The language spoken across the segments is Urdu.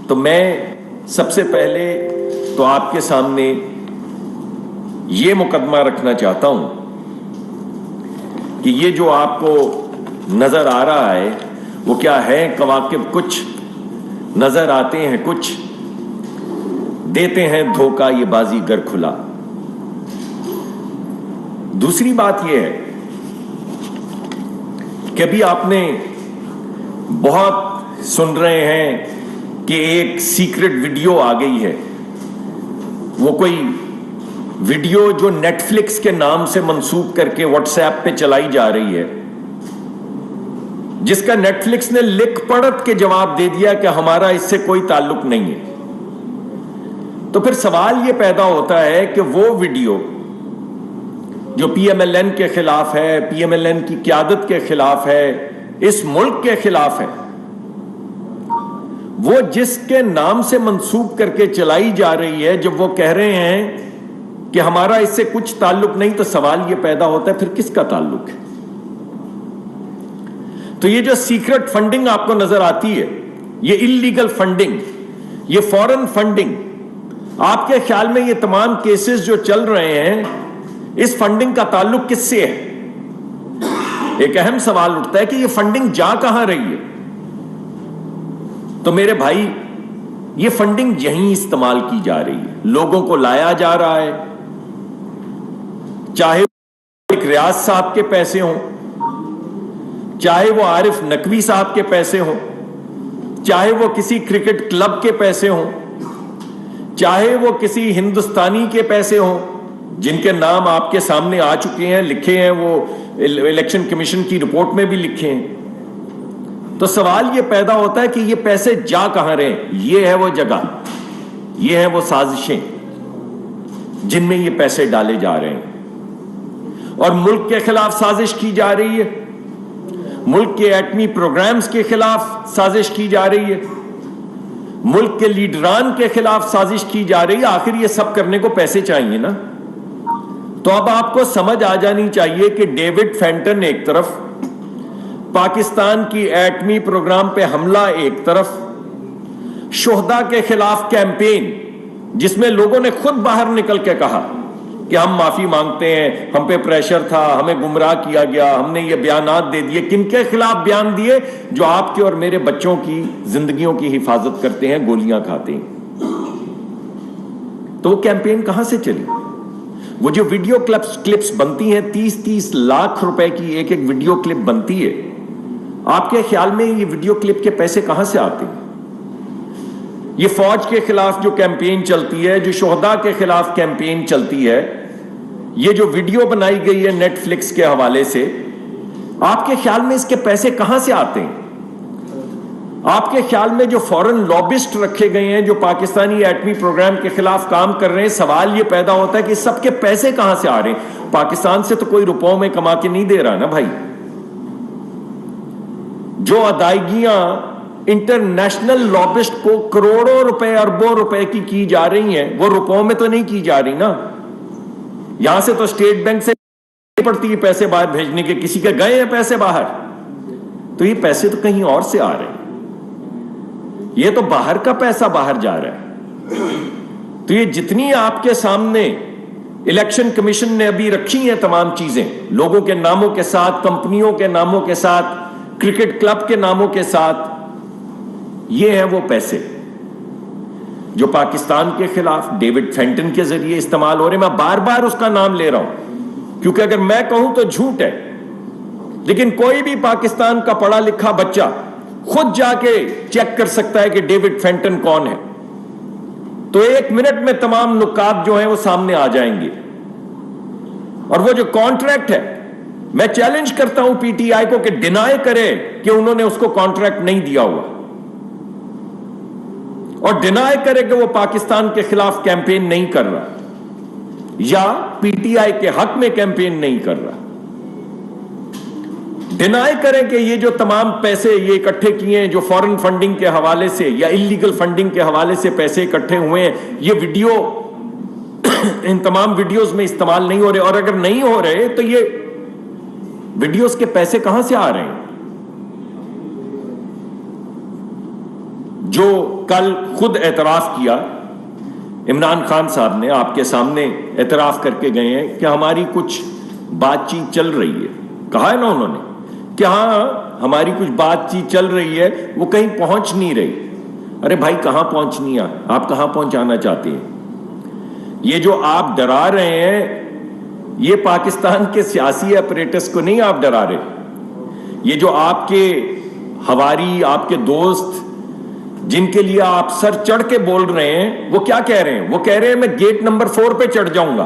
تو میں سب سے پہلے تو آپ کے سامنے یہ مقدمہ رکھنا چاہتا ہوں کہ یہ جو آپ کو نظر آ رہا ہے وہ کیا ہے؟ کواکب کچھ نظر آتے ہیں، کچھ دیتے ہیں دھوکہ، یہ بازی گر کھلا۔ دوسری بات یہ ہے کہ ابھی آپ نے بہت سن رہے ہیں کہ ایک سیکرٹ ویڈیو آ گئی ہے، وہ کوئی ویڈیو جو نیٹ فلکس کے نام سے منسوب کر کے واٹس ایپ پہ چلائی جا رہی ہے، جس کا نیٹ فلکس نے لکھ پڑھ کے جواب دے دیا کہ ہمارا اس سے کوئی تعلق نہیں ہے۔ تو پھر سوال یہ پیدا ہوتا ہے کہ وہ ویڈیو جو پی ایم ایل این کے خلاف ہے، پی ایم ایل این کی قیادت کے خلاف ہے، اس ملک کے خلاف ہے، وہ جس کے نام سے منسوب کر کے چلائی جا رہی ہے، جب وہ کہہ رہے ہیں کہ ہمارا اس سے کچھ تعلق نہیں، تو سوال یہ پیدا ہوتا ہے پھر کس کا تعلق ہے؟ تو یہ جو سیکرٹ فنڈنگ آپ کو نظر آتی ہے، یہ اللیگل فنڈنگ، یہ فورن فنڈنگ، آپ کے خیال میں یہ تمام کیسز جو چل رہے ہیں، اس فنڈنگ کا تعلق کس سے ہے؟ ایک اہم سوال اٹھتا ہے کہ یہ فنڈنگ جا کہاں رہی ہے؟ تو میرے بھائی، یہ فنڈنگ یہیں استعمال کی جا رہی ہے، لوگوں کو لایا جا رہا ہے، چاہے ایک ریاض صاحب کے پیسے ہوں، چاہے وہ عارف نقوی صاحب کے پیسے ہوں، چاہے وہ کسی کرکٹ کلب کے پیسے ہوں، چاہے وہ کسی ہندوستانی کے پیسے ہوں جن کے نام آپ کے سامنے آ چکے ہیں، لکھے ہیں، وہ الیکشن کمیشن کی رپورٹ میں بھی لکھے ہیں۔ تو سوال یہ پیدا ہوتا ہے کہ یہ پیسے جا کہاں رہے ہیں؟ یہ ہے وہ جگہ، یہ ہیں وہ سازشیں جن میں یہ پیسے ڈالے جا رہے ہیں، اور ملک کے خلاف سازش کی جا رہی ہے، ملک کے ایٹمی پروگرامز کے خلاف سازش کی جا رہی ہے، ملک کے لیڈران کے خلاف سازش کی جا رہی ہے۔ آخر یہ سب کرنے کو پیسے چاہیے نا۔ تو اب آپ کو سمجھ آ جانی چاہیے کہ ڈیوڈ فینٹن ایک طرف، پاکستان کی ایٹمی پروگرام پہ حملہ ایک طرف، شہداء کے خلاف کیمپین جس میں لوگوں نے خود باہر نکل کے کہا کہ ہم معافی مانگتے ہیں، ہم پہ پریشر تھا، ہمیں گمراہ کیا گیا، ہم نے یہ بیانات دے دیے۔ کن کے خلاف بیان دیے؟ جو آپ کے اور میرے بچوں کی زندگیوں کی حفاظت کرتے ہیں، گولیاں کھاتے ہیں۔ تو وہ کیمپین کہاں سے چلی؟ وہ جو ویڈیو کلپس بنتی ہیں، 30 لاکھ روپے کی ایک ایک ویڈیو کلپ بنتی ہے، آپ کے خیال میں یہ ویڈیو کلپ کے پیسے کہاں سے آتے ہیں؟ یہ فوج کے خلاف جو کیمپین چلتی ہے، جو شہداء کے خلاف کیمپین چلتی ہے، یہ جو ویڈیو بنائی گئی ہے نیٹ فلکس کے حوالے سے، آپ کے خیال میں اس کے پیسے کہاں سے آتے ہیں؟ آپ کے خیال میں جو فورن لابسٹ رکھے گئے ہیں، جو پاکستانی ایٹمی پروگرام کے خلاف کام کر رہے ہیں، سوال یہ پیدا ہوتا ہے کہ سب کے پیسے کہاں سے آ رہے ہیں؟ پاکستان سے تو کوئی روپوں میں کما کے نہیں دے رہا نا بھائی۔ جو ادائیگیاں انٹرنیشنل لابسٹ کو کروڑوں روپے، اربوں روپے کی جا رہی ہیں، وہ روپوں میں تو نہیں کی جا رہی نا۔ یہاں سے تو اسٹیٹ بینک سے پڑتی ہے پیسے باہر بھیجنے کے، کسی کے گئے ہیں پیسے باہر، تو یہ پیسے تو کہیں اور سے آ رہے ہیں، یہ تو باہر کا پیسہ باہر جا رہا ہے۔ تو یہ جتنی آپ کے سامنے الیکشن کمیشن نے ابھی رکھی ہیں تمام چیزیں، لوگوں کے ناموں کے ساتھ، کمپنیوں کے ناموں کے ساتھ، کرکٹ کلب کے ناموں کے ساتھ، یہ ہیں وہ پیسے جو پاکستان کے خلاف ڈیوڈ فینٹن کے ذریعے استعمال ہو رہے ہیں۔ میں بار بار اس کا نام لے رہا ہوں کیونکہ اگر میں کہوں تو جھوٹ ہے، لیکن کوئی بھی پاکستان کا پڑھا لکھا بچہ خود جا کے چیک کر سکتا ہے کہ ڈیوڈ فینٹن کون ہے۔ تو 1 منٹ میں تمام نکات جو ہیں وہ سامنے آ جائیں گے۔ اور وہ جو کانٹریکٹ ہے، میں چیلنج کرتا ہوں پی ٹی آئی کو کہ ڈینائی کرے کہ انہوں نے اس کو کانٹریکٹ نہیں دیا ہوا، اور ڈینائی کرے کہ وہ پاکستان کے خلاف کیمپین نہیں کر رہا یا پی ٹی آئی کے حق میں کیمپین نہیں کر رہا۔ ڈینائی کریں کہ یہ جو تمام پیسے یہ اکٹھے کیے ہیں، جو فورن فنڈنگ کے حوالے سے یا اللیگل فنڈنگ کے حوالے سے پیسے اکٹھے ہوئے ہیں، یہ ویڈیو ان تمام ویڈیوز میں استعمال نہیں ہو رہے، اور اگر نہیں ہو رہے تو یہ ویڈیوز کے پیسے کہاں سے آ رہے ہیں؟ جو کل خود اعتراف کیا، عمران خان صاحب نے آپ کے سامنے اعتراف کر کے گئے ہیں کہ ہماری کچھ بات چیت چل رہی ہے. کہا ہے نا انہوں نے کہ ہاں ہماری کچھ بات چیت چل رہی ہے، وہ کہیں پہنچ نہیں رہی. ارے بھائی کہاں پہنچنی ہے؟ آپ کہاں پہنچانا چاہتے ہیں؟ یہ جو آپ ڈرا رہے ہیں یہ پاکستان کے سیاسی اپریٹس کو نہیں آپ ڈرا رہے. یہ جو آپ کے ہواری، آپ کے دوست جن کے لیے آپ سر چڑھ کے بول رہے ہیں، وہ کیا کہہ رہے ہیں؟ وہ کہہ رہے ہیں میں گیٹ نمبر 4 پہ چڑھ جاؤں گا.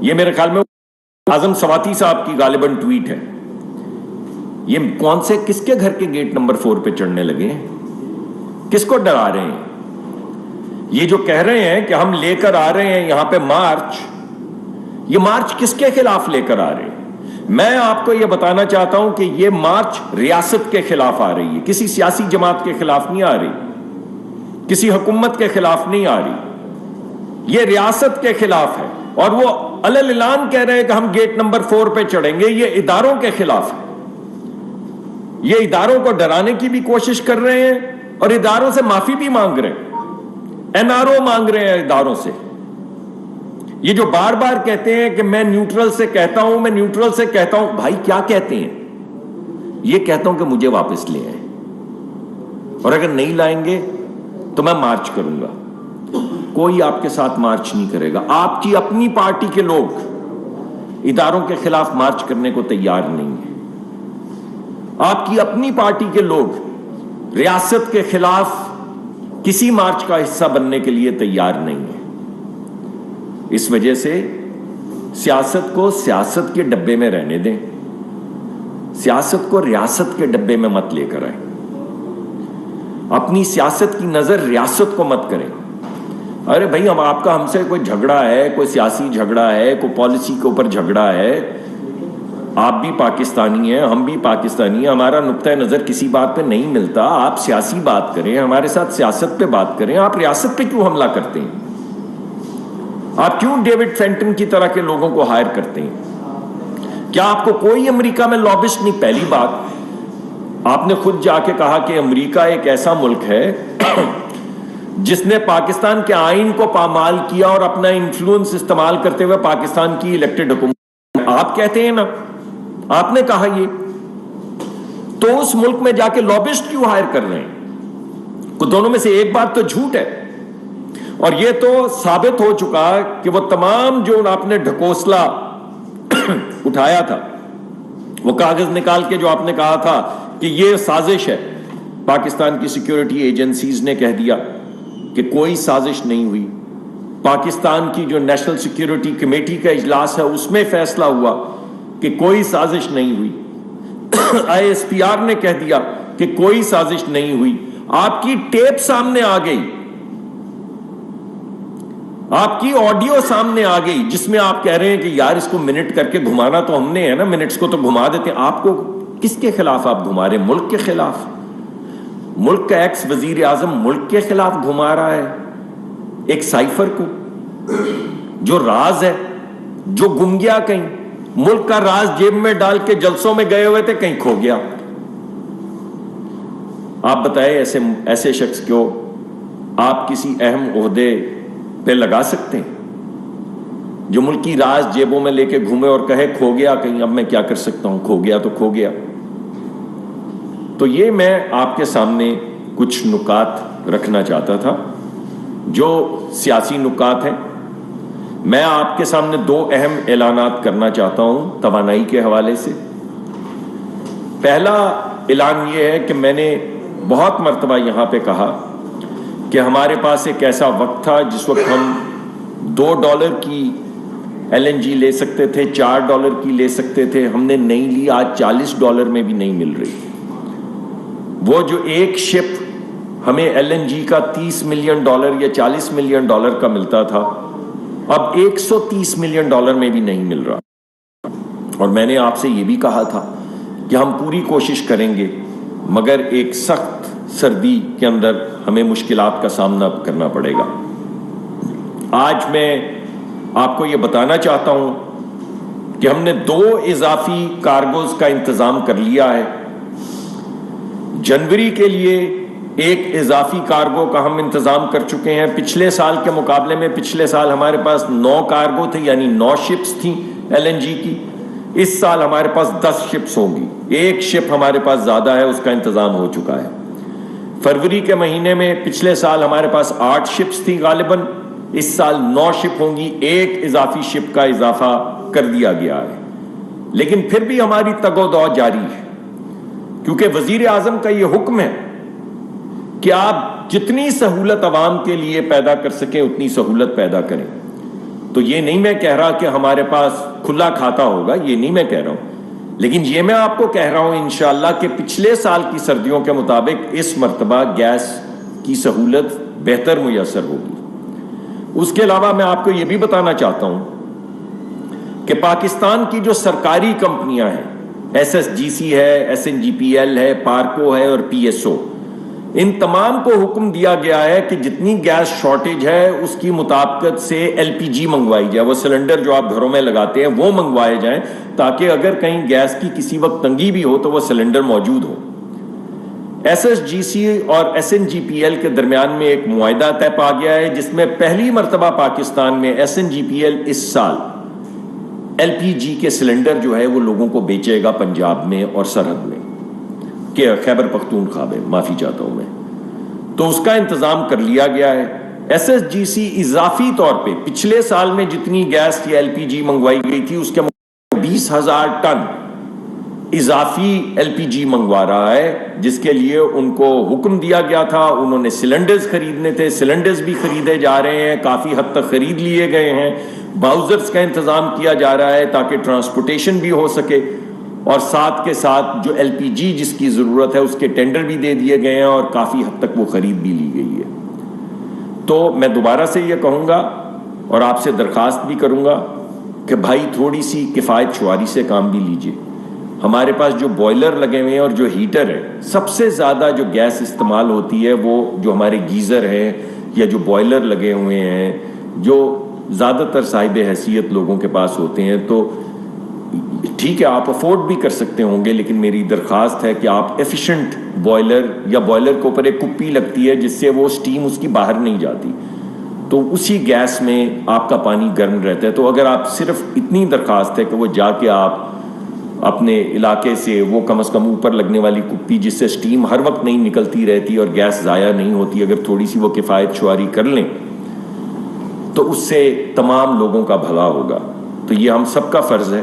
یہ میرے خیال میں اعظم سواتی صاحب کی غالباً ٹویٹ ہے. یہ کون سے کس کے گھر کے گیٹ نمبر 4 پہ چڑھنے لگے ہیں؟ کس کو ڈرا رہے ہیں؟ یہ جو کہہ رہے ہیں کہ ہم لے کر آ رہے ہیں یہاں پہ مارچ، یہ مارچ کس کے خلاف لے کر آ رہے ہیں؟ میں آپ کو یہ بتانا چاہتا ہوں کہ یہ مارچ ریاست کے خلاف آ رہی ہے، کسی سیاسی جماعت کے خلاف نہیں آ رہی، کسی حکومت کے خلاف نہیں آ رہی، یہ ریاست کے خلاف ہے. اور وہ علل اعلان کہہ رہے ہیں کہ ہم گیٹ نمبر 4 پہ چڑھیں گے. یہ اداروں کے خلاف ہے. یہ اداروں کو ڈرانے کی بھی کوشش کر رہے ہیں اور اداروں سے معافی بھی مانگ رہے ہیں، NRO مانگ رہے ہیں اداروں سے. یہ جو بار بار کہتے ہیں کہ میں نیوٹرل سے کہتا ہوں، میں نیوٹرل سے کہتا ہوں، بھائی کیا کہتے ہیں؟ یہ کہتا ہوں کہ مجھے واپس لے آئیں، اور اگر نہیں لائیں گے تو میں مارچ کروں گا. کوئی آپ کے ساتھ مارچ نہیں کرے گا. آپ کی اپنی پارٹی کے لوگ اداروں کے خلاف مارچ کرنے کو تیار نہیں ہیں. آپ کی اپنی پارٹی کے لوگ ریاست کے خلاف کسی مارچ کا حصہ بننے کے لیے تیار نہیں ہیں. اس وجہ سے سیاست کو سیاست کے ڈبے میں رہنے دیں، سیاست کو ریاست کے ڈبے میں مت لے کر آئیں. اپنی سیاست کی نظر ریاست کو مت کریں. ارے بھائی ہم آپ کا ہم سے کوئی جھگڑا ہے، کوئی سیاسی جھگڑا ہے، کوئی پالیسی کے اوپر جھگڑا ہے، آپ بھی پاکستانی ہیں، ہم بھی پاکستانی ہیں، ہمارا نقطہ نظر کسی بات پہ نہیں ملتا. آپ سیاسی بات کریں، ہمارے ساتھ سیاست پہ بات کریں. آپ ریاست پہ کیوں حملہ کرتے ہیں؟ آپ کیوں ڈیوڈ فینٹن کی طرح کے لوگوں کو ہائر کرتے ہیں؟ کیا آپ کو کوئی امریکہ میں لابسٹ نہیں؟ پہلی بات آپ نے خود جا کے کہا کہ امریکہ ایک ایسا ملک ہے جس نے پاکستان کے آئین کو پامال کیا اور اپنا انفلوئنس استعمال کرتے ہوئے پاکستان کی الیکٹڈ حکومت. آپ کہتے ہیں نا، آپ نے کہا یہ، تو اس ملک میں جا کے لابسٹ کیوں ہائر کر رہے ہیں؟ دونوں میں سے ایک بات تو جھوٹ ہے. اور یہ تو ثابت ہو چکا کہ وہ تمام جو آپ نے ڈھکوسلا اٹھایا تھا، وہ کاغذ نکال کے جو آپ نے کہا تھا کہ یہ سازش ہے، پاکستان کی سیکیورٹی ایجنسیز نے کہہ دیا کہ کوئی سازش نہیں ہوئی. پاکستان کی جو نیشنل سیکیورٹی کمیٹی کا اجلاس ہے اس میں فیصلہ ہوا کہ کوئی سازش نہیں ہوئی. ISPR نے کہہ دیا کہ کوئی سازش نہیں ہوئی. آپ کی ٹیپ سامنے آ گئی، آپ کی آڈیو سامنے آ گئی جس میں آپ کہہ رہے ہیں کہ یار اس کو منٹ کر کے گھمانا تو ہم نے ہے نا، منٹس کو تو گھما دیتے ہیں. آپ کو کس کے خلاف آپ گھما رہے ہیں؟ ملک کے خلاف. ملک کا ایکس وزیر اعظم ملک کے خلاف گھما رہا ہے ایک سائفر کو، جو راز ہے، جو گم گیا کہیں. ملک کا راز جیب میں ڈال کے جلسوں میں گئے ہوئے تھے، کہیں کھو گیا. آپ بتائیں ایسے شخص کو آپ کسی اہم عہدے پہ لگا سکتے ہیں جو ملکی راز جیبوں میں لے کے گھومے اور کہے کھو گیا کہیں، اب میں کیا کر سکتا ہوں، کھو گیا تو کھو گیا. تو یہ میں آپ کے سامنے کچھ نکات رکھنا چاہتا تھا جو سیاسی نکات ہیں. میں آپ کے سامنے 2 اہم اعلانات کرنا چاہتا ہوں توانائی کے حوالے سے. پہلا اعلان یہ ہے کہ میں نے بہت مرتبہ یہاں پہ کہا کہ ہمارے پاس ایک ایسا وقت تھا جس وقت ہم $2 کی LNG لے سکتے تھے، $4 کی لے سکتے تھے. ہم نے نہیں لی. آج $40 میں بھی نہیں مل رہی. وہ جو ایک شپ ہمیں LNG کا $30 ملین یا $40 ملین کا ملتا تھا، اب $130 ملین میں بھی نہیں مل رہا. اور میں نے آپ سے یہ بھی کہا تھا کہ ہم پوری کوشش کریں گے، مگر ایک سخت سردی کے اندر ہمیں مشکلات کا سامنا کرنا پڑے گا. آج میں آپ کو یہ بتانا چاہتا ہوں کہ ہم نے 2 اضافی کارگوز کا انتظام کر لیا ہے. جنوری کے لیے ایک اضافی کارگو کا ہم انتظام کر چکے ہیں. پچھلے سال کے مقابلے میں پچھلے سال ہمارے پاس 9 کارگو تھے، یعنی 9 شپس تھیں LNG کی. اس سال ہمارے پاس 10 شپس ہوں گی. ایک شپ ہمارے پاس زیادہ ہے، اس کا انتظام ہو چکا ہے. فروری کے مہینے میں پچھلے سال ہمارے پاس 8 شپس تھیں غالباً، اس سال 9 شپ ہوں گی. ایک اضافی شپ کا اضافہ کر دیا گیا ہے. لیکن پھر بھی ہماری تگ و دو جاری ہے، کیونکہ وزیر اعظم کا یہ حکم ہے کہ آپ جتنی سہولت عوام کے لیے پیدا کر سکیں اتنی سہولت پیدا کریں. تو یہ نہیں میں کہہ رہا کہ ہمارے پاس کھلا کھاتا ہوگا، یہ نہیں میں کہہ رہا ہوں، لیکن یہ میں آپ کو کہہ رہا ہوں انشاءاللہ کہ پچھلے سال کی سردیوں کے مطابق اس مرتبہ گیس کی سہولت بہتر میسر ہوگی. اس کے علاوہ میں آپ کو یہ بھی بتانا چاہتا ہوں کہ پاکستان کی جو سرکاری کمپنیاں ہیں، SSGC ہے، SNGPL ہے، پارکو ہے اور PSO، ان تمام کو حکم دیا گیا ہے کہ جتنی گیس شارٹیج ہے اس کی مطابقت سے LPG منگوائی جائے. وہ سلنڈر جو آپ گھروں میں لگاتے ہیں وہ منگوائے جائیں، تاکہ اگر کہیں گیس کی کسی وقت تنگی بھی ہو تو وہ سلنڈر موجود ہو. SSGC اور SNGPL کے درمیان میں ایک معاہدہ طے پا گیا ہے، جس میں پہلی مرتبہ پاکستان میں SNGPL اس سال LPG کے سلنڈر جو ہے وہ لوگوں کو بیچے گا پنجاب میں اور سرحد میں، کہ خیبر پختونخوا میں، معافی چاہتا ہوں میں. تو اس کا انتظام کر لیا گیا ہے. SSGC اضافی طور پہ پچھلے سال میں جتنی گیس یا LPG منگوائی گئی تھی اس کے 20,000 ٹن اضافی LPG منگوا رہا ہے، جس کے لیے ان کو حکم دیا گیا تھا. انہوں نے سلنڈرز خریدنے تھے، سلنڈرز بھی خریدے جا رہے ہیں، کافی حد تک خرید لیے گئے ہیں. باؤزرز کا انتظام کیا جا رہا ہے تاکہ ٹرانسپورٹیشن بھی ہو سکے، اور ساتھ کے ساتھ جو LPG جس کی ضرورت ہے اس کے ٹینڈر بھی دے دیے گئے ہیں اور کافی حد تک وہ خرید بھی لی گئی ہے. تو میں دوبارہ سے یہ کہوں گا اور آپ سے درخواست بھی کروں گا کہ بھائی تھوڑی سی کفایت شعاری سے کام بھی لیجئے. ہمارے پاس جو بوائلر لگے ہوئے ہیں اور جو ہیٹر ہے، سب سے زیادہ جو گیس استعمال ہوتی ہے وہ جو ہمارے گیزر ہیں یا جو بوائلر لگے ہوئے ہیں، جو زیادہ تر صاحب حیثیت لوگوں کے پاس ہوتے ہیں. تو ٹھیک ہے آپ افورڈ بھی کر سکتے ہوں گے، لیکن میری درخواست ہے کہ آپ ایفیشنٹ بوائلر، یا بوائلر کے اوپر ایک کپی لگتی ہے جس سے وہ سٹیم اس کی باہر نہیں جاتی، تو اسی گیس میں آپ کا پانی گرم رہتا ہے. تو اگر آپ صرف اتنی درخواست ہے کہ وہ جا کے آپ اپنے علاقے سے وہ کم از کم اوپر لگنے والی کپی جس سے سٹیم ہر وقت نہیں نکلتی رہتی اور گیس ضائع نہیں ہوتی، اگر تھوڑی سی وہ کفایت شعاری کر لیں تو اس سے تمام لوگوں کا بھلا ہوگا. تو یہ ہم سب کا فرض ہے.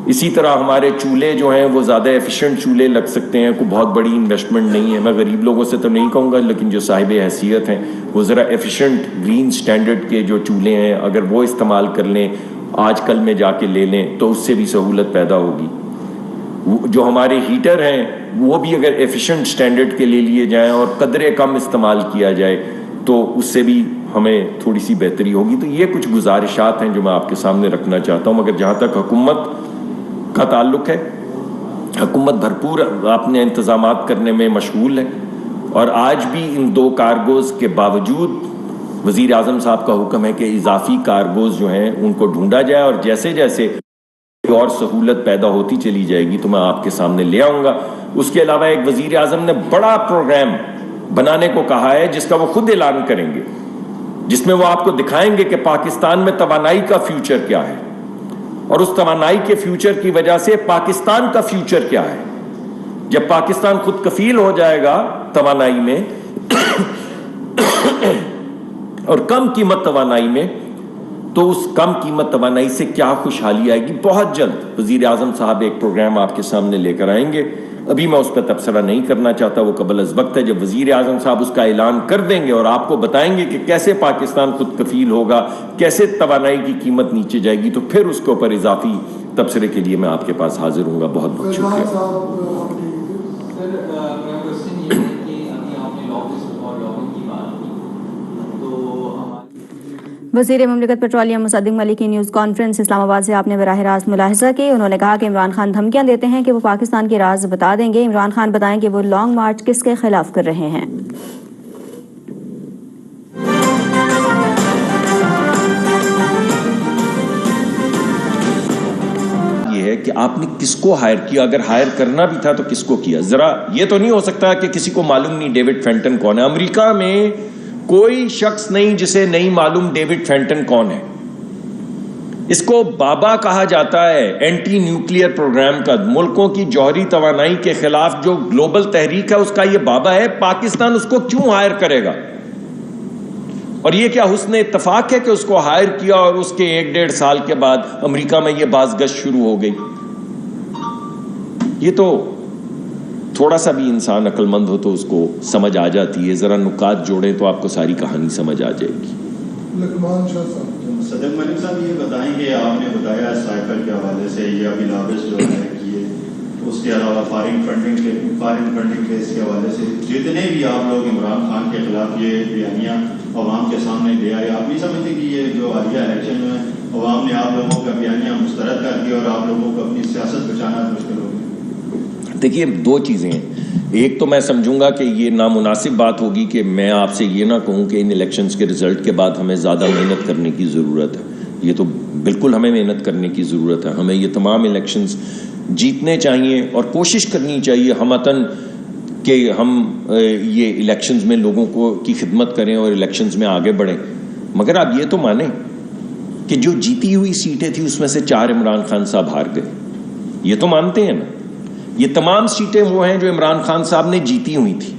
اسی طرح ہمارے چولہے جو ہیں وہ زیادہ ایفیشنٹ چولہے لگ سکتے ہیں، کوئی بہت بڑی انویسٹمنٹ نہیں ہے. میں غریب لوگوں سے تو نہیں کہوں گا، لیکن جو صاحب حیثیت ہیں وہ ذرا ایفیشنٹ گرین سٹینڈرڈ کے جو چولہے ہیں اگر وہ استعمال کر لیں، آج کل میں جا کے لے لیں، تو اس سے بھی سہولت پیدا ہوگی. جو ہمارے ہیٹر ہیں وہ بھی اگر ایفیشنٹ سٹینڈرڈ کے لے لیے جائیں اور قدرے کم استعمال کیا جائے تو اس سے بھی ہمیں تھوڑی سی بہتری ہوگی. تو یہ کچھ گزارشات ہیں جو میں آپ کے سامنے رکھنا چاہتا ہوں. مگر جہاں تک حکومت کا تعلق ہے، حکومت بھرپور اپنے انتظامات کرنے میں مشغول ہے، اور آج بھی ان 2 کارگوز کے باوجود وزیر اعظم صاحب کا حکم ہے کہ اضافی کارگوز جو ہیں ان کو ڈھونڈا جائے، اور جیسے جیسے اور سہولت پیدا ہوتی چلی جائے گی تو میں آپ کے سامنے لے آؤں گا. اس کے علاوہ ایک وزیر اعظم نے بڑا پروگرام بنانے کو کہا ہے جس کا وہ خود اعلان کریں گے، جس میں وہ آپ کو دکھائیں گے کہ پاکستان میں توانائی کا فیوچر کیا ہے، اور اس توانائی کے فیوچر کی وجہ سے پاکستان کا فیوچر کیا ہے. جب پاکستان خود کفیل ہو جائے گا توانائی میں اور کم قیمت توانائی میں، تو اس کم قیمت توانائی سے کیا خوشحالی آئے گی. بہت جلد وزیر اعظم صاحب ایک پروگرام آپ کے سامنے لے کر آئیں گے. ابھی میں اس پہ تبصرہ نہیں کرنا چاہتا، وہ قبل از وقت ہے. جب وزیر اعظم صاحب اس کا اعلان کر دیں گے اور آپ کو بتائیں گے کہ کیسے پاکستان خود کفیل ہوگا، کیسے توانائی کی قیمت نیچے جائے گی، تو پھر اس کے اوپر اضافی تبصرے کے لیے میں آپ کے پاس حاضر ہوں گا. بہت بہت شکریہ. وزیر مملکت پیٹرولیم مصدق ملک کی نیوز کانفرنس اسلام آباد سے آپ نے براہ راست ملاحظہ کی. انہوں نے کہا کہ عمران خان دھمکیاں دیتے ہیں کہ وہ پاکستان کے راز بتا دیں گے. عمران خان بتائیں کہ وہ لانگ مارچ کس کے خلاف کر رہے ہیں. یہ ہے کہ آپ نے کس کو ہائر کیا, اگر ہائر کرنا بھی تھا تو کس کو کیا. ذرا یہ تو نہیں ہو سکتا کہ کسی کو معلوم نہیں ڈیوڈ فینٹن کون ہے. امریکہ میں کوئی شخص نہیں جسے نہیں معلوم ڈیوڈ فینٹن کون ہے. اس کو بابا کہا جاتا ہے اینٹی نیوکلیئر پروگرام کا. ملکوں کی جوہری توانائی کے خلاف جو گلوبل تحریک ہے اس کا یہ بابا ہے. پاکستان اس کو کیوں ہائر کرے گا؟ اور یہ کیا حسن اتفاق ہے کہ اس کو ہائر کیا اور اس کے 1-1.5 سال کے بعد امریکہ میں یہ باز گشت شروع ہو گئی؟ یہ تو تھوڑا سا بھی انسان عقل مند ہو تو اس کو سمجھ آ جاتی ہے. ذرا نکات جوڑیں تو آپ کو ساری کہانی سمجھ آ جائے گی. صدق ملک صاحب یہ بتائیں کہ آپ نے بتایا سائیکل کے حوالے سے یا بلاوس جو ہے کہ اس کے علاوہ فارن فنڈنگ کے اس کے حوالے سے جتنے بھی آپ لوگ عمران خان کے خلاف یہ بیانیاں عوام کے سامنے لے آئے, آپ نہیں سمجھتے کہ یہ جو حالیہ الیکشن میں عوام نے آپ لوگوں کا بیانیاں مسترد کر دیا اور آپ لوگوں کو اپنی سیاست بچانا مشکل ہو گئی؟ دیکھیے 2 چیزیں ہیں. ایک تو میں سمجھوں گا کہ یہ نامناسب بات ہوگی کہ میں آپ سے یہ نہ کہوں کہ ان الیکشنز کے رزلٹ کے بعد ہمیں زیادہ محنت کرنے کی ضرورت ہے. یہ تو بالکل ہمیں محنت کرنے کی ضرورت ہے. ہمیں یہ تمام الیکشنز جیتنے چاہیے اور کوشش کرنی چاہیے ہمتاً کہ ہم یہ الیکشنز میں لوگوں کو کی خدمت کریں اور الیکشنز میں آگے بڑھیں. مگر آپ یہ تو مانیں کہ جو جیتی ہوئی سیٹیں تھیں اس میں سے 4 عمران خان صاحب ہار گئے. یہ تو مانتے ہیں نا. یہ تمام سیٹیں وہ ہیں جو عمران خان صاحب نے جیتی ہوئی تھی.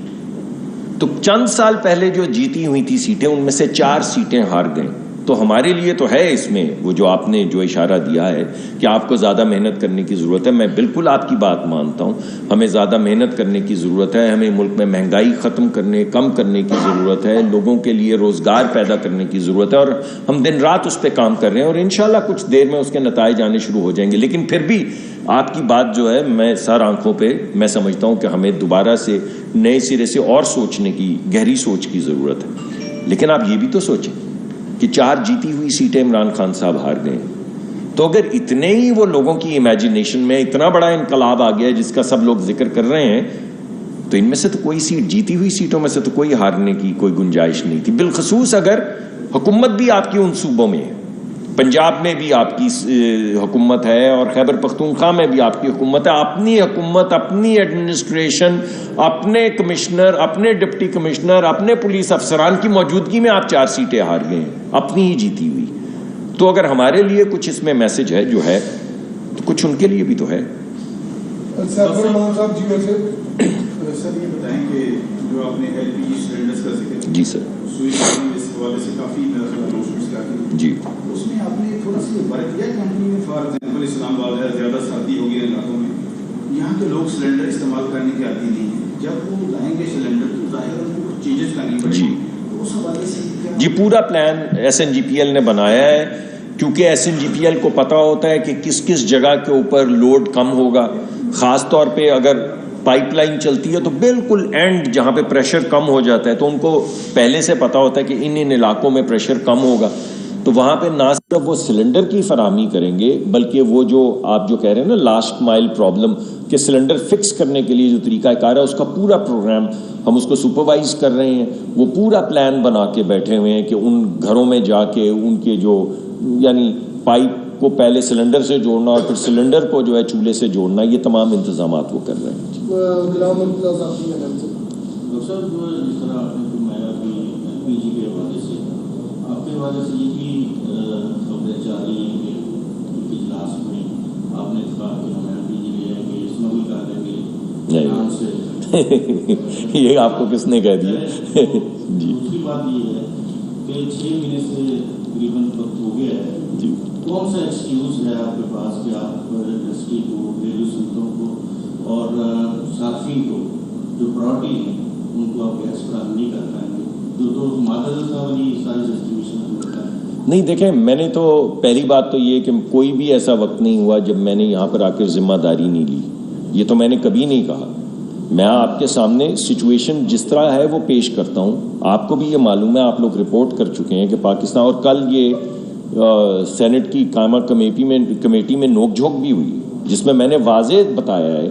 تو چند سال پہلے جو جیتی ہوئی تھی سیٹیں ان میں سے 4 سیٹیں ہار گئیں. تو ہمارے لیے تو ہے اس میں وہ جو آپ نے جو اشارہ دیا ہے کہ آپ کو زیادہ محنت کرنے کی ضرورت ہے. میں بالکل آپ کی بات مانتا ہوں. ہمیں زیادہ محنت کرنے کی ضرورت ہے. ہمیں ملک میں مہنگائی کم کرنے کی ضرورت ہے. لوگوں کے لیے روزگار پیدا کرنے کی ضرورت ہے اور ہم دن رات اس پہ کام کر رہے ہیں اور انشاءاللہ کچھ دیر میں اس کے نتائج آنے شروع ہو جائیں گے. لیکن پھر بھی آپ کی بات جو ہے میں سر آنکھوں پہ میں سمجھتا ہوں کہ ہمیں دوبارہ سے نئے سرے سے اور سوچنے کی گہری سوچ کی ضرورت ہے. لیکن آپ یہ بھی تو سوچیں کہ 4 جیتی ہوئی سیٹیں عمران خان صاحب ہار گئے. تو اگر اتنے ہی وہ لوگوں کی امیجنیشن میں اتنا بڑا انقلاب آ گیا جس کا سب لوگ ذکر کر رہے ہیں تو ان میں سے تو کوئی سیٹ جیتی ہوئی سیٹوں میں سے تو کوئی ہارنے کی کوئی گنجائش نہیں تھی. بالخصوص اگر حکومت بھی آپ کی ان صوبوں میں ہے. پنجاب میں بھی آپ کی حکومت ہے اور خیبر پختونخوا میں بھی آپ کی حکومت ہے. اپنی حکومت, اپنی ایڈمنسٹریشن, اپنے کمشنر, اپنے ڈپٹی کمشنر, اپنے پولیس افسران کی موجودگی میں آپ 4 سیٹیں ہار گئے ہیں اپنی ہی جیتی ہوئی. تو اگر ہمارے لیے کچھ اس میں میسج ہے جو ہے تو کچھ ان کے لیے بھی تو ہے. سر یہ بتائیں کہ جو آپ نے ایل پی جی سلنڈرز کا ذکر جی سر اس حوالے سے کافی جی اس میں آپ نے تھوڑا سا فرق کیا کمپنی میں. فار ایگزامپل اسلام آباد ہے, زیادہ سردی ہو گئی علاقوں میں, یہاں کے لوگ سلنڈر استعمال کرنے کے عادی نہیں ہیں. جب وہ لائیں گے سلنڈر تو ظاہر ان کو کچھ چینجز کرنی پڑے گی. اس حوالے سے جی پورا پلان SNGPL نے بنایا ہے کیونکہ SNGPL کو پتہ ہوتا ہے کہ کس کس جگہ کے اوپر لوڈ کم ہوگا. خاص طور پہ اگر پائپ لائن چلتی ہے تو بالکل اینڈ جہاں پہ پریشر کم ہو جاتا ہے تو ان کو پہلے سے پتہ ہوتا ہے کہ ان علاقوں میں پریشر کم ہوگا. تو وہاں پہ نہ صرف وہ سلنڈر کی فراہمی کریں گے بلکہ وہ جو آپ جو کہہ رہے ہیں نا لاسٹ مائل پرابلم کہ سلنڈر فکس کرنے کے لیے جو طریقہ کار ہے اس کا پورا پروگرام ہم اس کو سپروائز کر رہے ہیں. وہ پورا پلان بنا کے بیٹھے ہوئے ہیں کہ ان گھروں میں جا کے ان کے جو یعنی پائپ کو پہلے سلنڈر سے جوڑنا اور پھر سلنڈر کو جو ہے چولہے سے جوڑنا, یہ تمام انتظامات وہ کر رہے ہیں. حوالے سے یہ بھی خبریں جا رہی ہیں کہ اجلاس میں آپ نے کہا کہ ہمیں ایل پی جی لے آئیں گے, اس میں بھی کہا دیں گے. یہ آپ کو کس نے کہہ دیا؟ دوسری بات یہ ہے کہ 6 مہینے سے تقریباً وقت ہو گیا ہے. کون سا ایکسکیوز ہے آپ کے پاس کہ آپ انڈسٹری کو, ریڈیو سنتوں کو اور صارفین کو جو پراپرٹی ہیں ان کو آپ گیس فراہم نہیں کر پائیں گے؟ تو معدل کا والی ساری ڈسٹریبیوشن نہیں. دیکھیں میں نے تو پہلی بات تو یہ کہ کوئی بھی ایسا وقت نہیں ہوا جب میں نے یہاں پر آ کر ذمہ داری نہیں لی. یہ تو میں نے کبھی نہیں کہا. میں آپ کے سامنے سچویشن جس طرح ہے وہ پیش کرتا ہوں. آپ کو بھی یہ معلوم ہے, آپ لوگ رپورٹ کر چکے ہیں کہ پاکستان, اور کل یہ سینٹ کی قائمہ کمیٹی میں نوک جھوک بھی ہوئی جس میں نے واضح بتایا ہے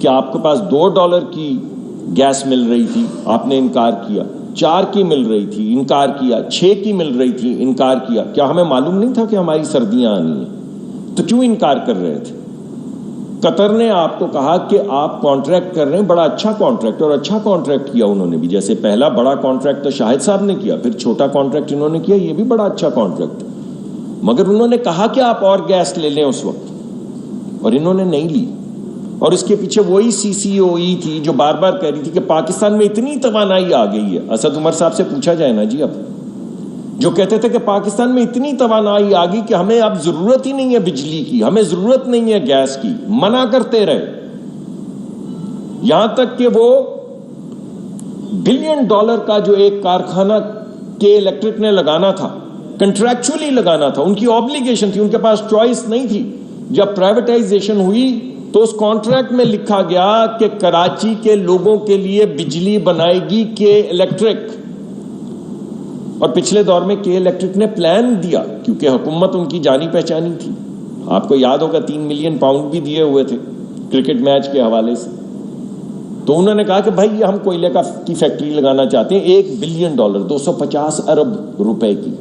کہ آپ کے پاس $2 کی گیس مل رہی تھی, آپ نے انکار کیا. 4 کی مل رہی تھی, انکار کیا. 6 کی مل رہی تھی, انکار کیا. کیا ہمیں معلوم نہیں تھا کہ ہماری سردیاں آنی ہیں؟ تو کیوں انکار کر رہے تھے؟ قطر نے آپ کو کہا کہ آپ کانٹریکٹ کر رہے ہیں، بڑا اچھا کانٹریکٹ، اور اچھا کانٹریکٹ کیا انہوں نے بھی. جیسے پہلا بڑا کانٹریکٹ تو شاہد صاحب نے کیا، پھر چھوٹا کانٹریکٹ انہوں نے کیا، یہ بھی بڑا اچھا کانٹریکٹ. مگر انہوں نے کہا کہ آپ اور گیس لے لیں اس وقت، اور انہوں نے نہیں لی. اور اس کے پیچھے وہی CCOE تھی جو بار بار کہہ رہی تھی کہ پاکستان میں اتنی توانائی آ گئی ہے. اسد عمر صاحب سے پوچھا جائے نا جی، اب جو کہتے تھے کہ پاکستان میں اتنی توانائی آ گئی کہ ہمیں اب ضرورت ہی نہیں ہے بجلی کی، ہمیں ضرورت نہیں ہے گیس کی، منع کرتے رہے. یہاں تک کہ وہ $1 بلین کا جو ایک کارخانہ کے الیکٹرک نے لگانا تھا، کنٹریکچولی لگانا تھا، ان کی آبلیگیشن تھی، ان کے پاس چوائس نہیں تھی. جب پرائیویٹائزیشن ہوئی تو اس کانٹریکٹ میں لکھا گیا کہ کراچی کے لوگوں کے لیے بجلی بنائے گی کے الیکٹرک. اور پچھلے دور میں کے الیکٹرک نے پلان دیا، کیونکہ حکومت ان کی جانی پہچانی تھی. آپ کو یاد ہوگا 3 ملین پاؤنڈ بھی دیے ہوئے تھے کرکٹ میچ کے حوالے سے. تو انہوں نے کہا کہ بھائی ہم کوئلے کی فیکٹری لگانا چاہتے ہیں، $1 بلین، 250 ارب روپے کی.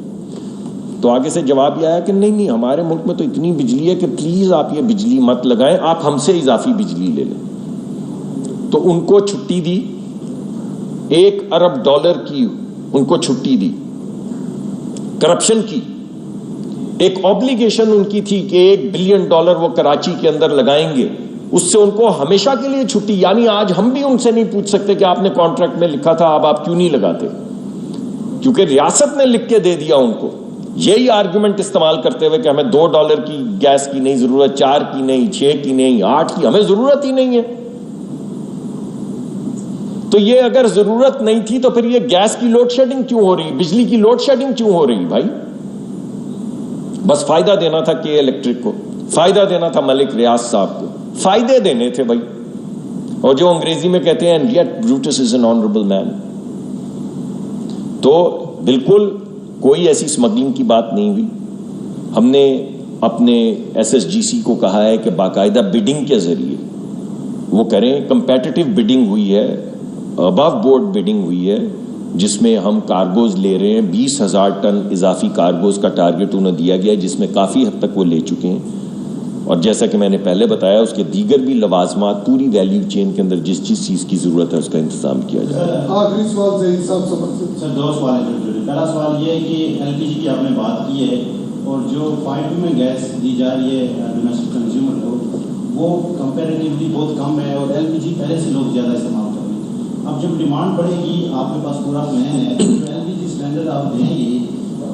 تو آگے سے جواب یہ آیا کہ نہیں، ہمارے ملک میں تو اتنی بجلی ہے کہ پلیز آپ یہ بجلی مت لگائیں، آپ ہم سے اضافی بجلی لے لیں. تو ان کو چھٹی دی، $1 ارب کی ان کو چھٹی دی کرپشن کی. ایک آبلیگیشن ان کی تھی کہ $1 بلین وہ کراچی کے اندر لگائیں گے، اس سے ان کو ہمیشہ کے لیے چھٹی. یعنی آج ہم بھی ان سے نہیں پوچھ سکتے کہ آپ نے کانٹریکٹ میں لکھا تھا اب آپ کیوں نہیں لگاتے، کیونکہ ریاست نے لکھ کے دے دیا ان کو. یہی آرگومنٹ استعمال کرتے ہوئے کہ ہمیں $2 کی گیس کی نہیں ضرورت، 4 کی نہیں، 6 کی نہیں، 8 کی، ہمیں ضرورت ہی نہیں ہے. تو یہ اگر ضرورت نہیں تھی تو پھر یہ گیس کی لوڈ شیڈنگ کیوں ہو رہی، بجلی کی لوڈ شیڈنگ کیوں ہو رہی بھائی؟ بس فائدہ دینا تھا کے الیکٹرک کو، فائدہ دینا تھا ملک ریاض صاحب کو، فائدے دینے تھے بھائی. اور جو انگریزی میں کہتے ہیں and yet Brutus is an honorable man. تو بالکل کوئی ایسی اسمگلنگ کی بات نہیں ہوئی. ہم نے اپنے SSGC کو کہا ہے کہ باقاعدہ بڈنگ کے ذریعے وہ کریں. کمپیٹیٹو بڈنگ ہوئی ہے، ابو بورڈ بڈنگ ہوئی ہے، جس میں ہم کارگوز لے رہے ہیں. 20,000 ٹن اضافی کارگوز کا ٹارگٹ انہیں دیا گیا ہے، جس میں کافی حد تک وہ لے چکے ہیں. اور جیسا کہ میں نے پہلے بتایا اس کے دیگر بھی لوازمات پوری ویلیو چین کے اندر جس چیز کی ضرورت ہے اس کا انتظام کیا جائے. آخری سوال ذہین صاحب سر 2 سوال ہیں. پہلا سوال یہ ہے کہ LPG کی آپ نے بات کی ہے، اور جو 5 میں گیس دی جا رہی ہے ڈومیسٹک کنزیومر کو وہ کمپیریٹیولی بہت کم ہے، اور LPG پہلے سے لوگ زیادہ استعمال کر رہے ہیں. اب جب ڈیمانڈ بڑھے گی، آپ کے پاس پورا پلان ہے، جو LPG سلنڈر آپ دیں گے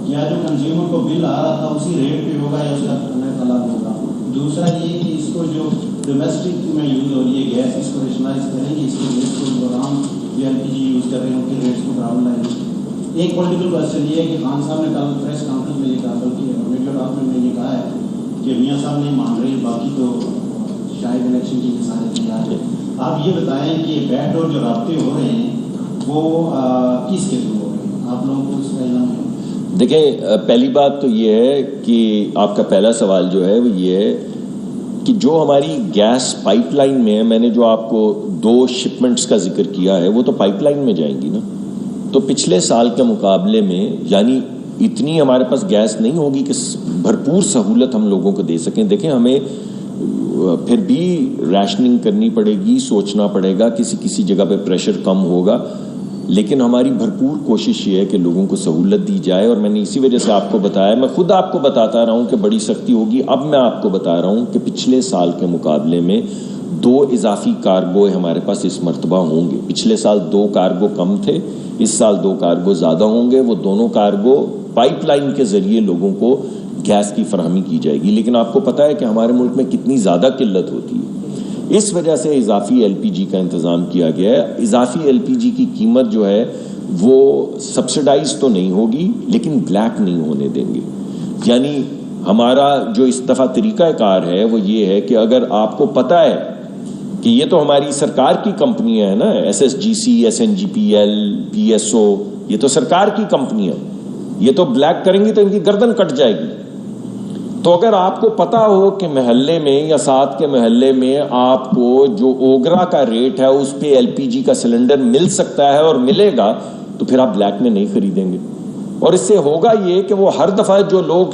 یا جو کنزیومر کو بل آ رہا تھا اسی ریٹ پہ ہوگا یا اس کا الگ ہوگا؟ دوسرا یہ کہ اس کو جو ڈومیسٹک میں یوز ہو رہی ہے گیس، اس کو ریشنلائز کریں گے، اس کے ریٹس کو جو عام جو LPG یوز کر رہے ہیں ان کے ریٹس کو برابر لائیں گے. ایک پولیٹیکل کوشچن یہ ہے کہ خان صاحب نے کل پریس کانفرنس میں یہ کہا، بلکہ میڈیا ڈاکٹر نے یہ کہا ہے کہ میاں صاحب نہیں مان رہے، باقی تو شاید الیکشن کی سارے تیار ہے. آپ یہ بتائیں کہ بیک ڈور جو رابطے ہو رہے ہیں وہ کس کے تھرو ہو رہے ہیں؟ آپ لوگوں کو اس کا علم ہے؟ دیکھیں، پہلی بات تو یہ ہے کہ آپ کا پہلا سوال جو ہے وہ یہ ہے کہ جو ہماری گیس پائپ لائن میں ہے، میں نے جو آپ کو 2 شپمنٹس کا ذکر کیا ہے وہ تو پائپ لائن میں جائیں گی نا. تو پچھلے سال کے مقابلے میں یعنی اتنی ہمارے پاس گیس نہیں ہوگی کہ بھرپور سہولت ہم لوگوں کو دے سکیں. دیکھیں، ہمیں پھر بھی ریشننگ کرنی پڑے گی، سوچنا پڑے گا، کسی جگہ پہ پریشر کم ہوگا، لیکن ہماری بھرپور کوشش یہ ہے کہ لوگوں کو سہولت دی جائے. اور میں نے اسی وجہ سے آپ کو بتایا، میں خود آپ کو بتاتا رہا ہوں کہ بڑی سختی ہوگی. اب میں آپ کو بتا رہا ہوں کہ پچھلے سال کے مقابلے میں 2 اضافی کارگو ہمارے پاس اس مرتبہ ہوں گے. پچھلے سال 2 کارگو کم تھے، اس سال 2 کارگو زیادہ ہوں گے. وہ دونوں کارگو پائپ لائن کے ذریعے لوگوں کو گیس کی فراہمی کی جائے گی. لیکن آپ کو پتہ ہے کہ ہمارے ملک میں کتنی زیادہ قلت ہوتی ہے، اس وجہ سے اضافی LPG کا انتظام کیا گیا ہے. اضافی LPG کی قیمت جو ہے وہ سبسڈائز تو نہیں ہوگی لیکن بلیک نہیں ہونے دیں گے. یعنی ہمارا جو اس دفعہ طریقہ کار ہے وہ یہ ہے کہ اگر آپ کو پتہ ہے کہ یہ تو ہماری سرکار کی کمپنی ہے نا، SSGC، SNGPL، PSO، یہ تو سرکار کی کمپنی ہے، یہ تو بلیک کریں گی تو ان کی گردن کٹ جائے گی. تو اگر آپ کو پتا ہو کہ محلے میں یا ساتھ کے محلے میں آپ کو جو اوگرا کا ریٹ ہے اس پہ LPG کا سلنڈر مل سکتا ہے اور ملے گا، تو پھر آپ بلیک میں نہیں خریدیں گے. اور اس سے ہوگا یہ کہ وہ ہر دفعہ جو لوگ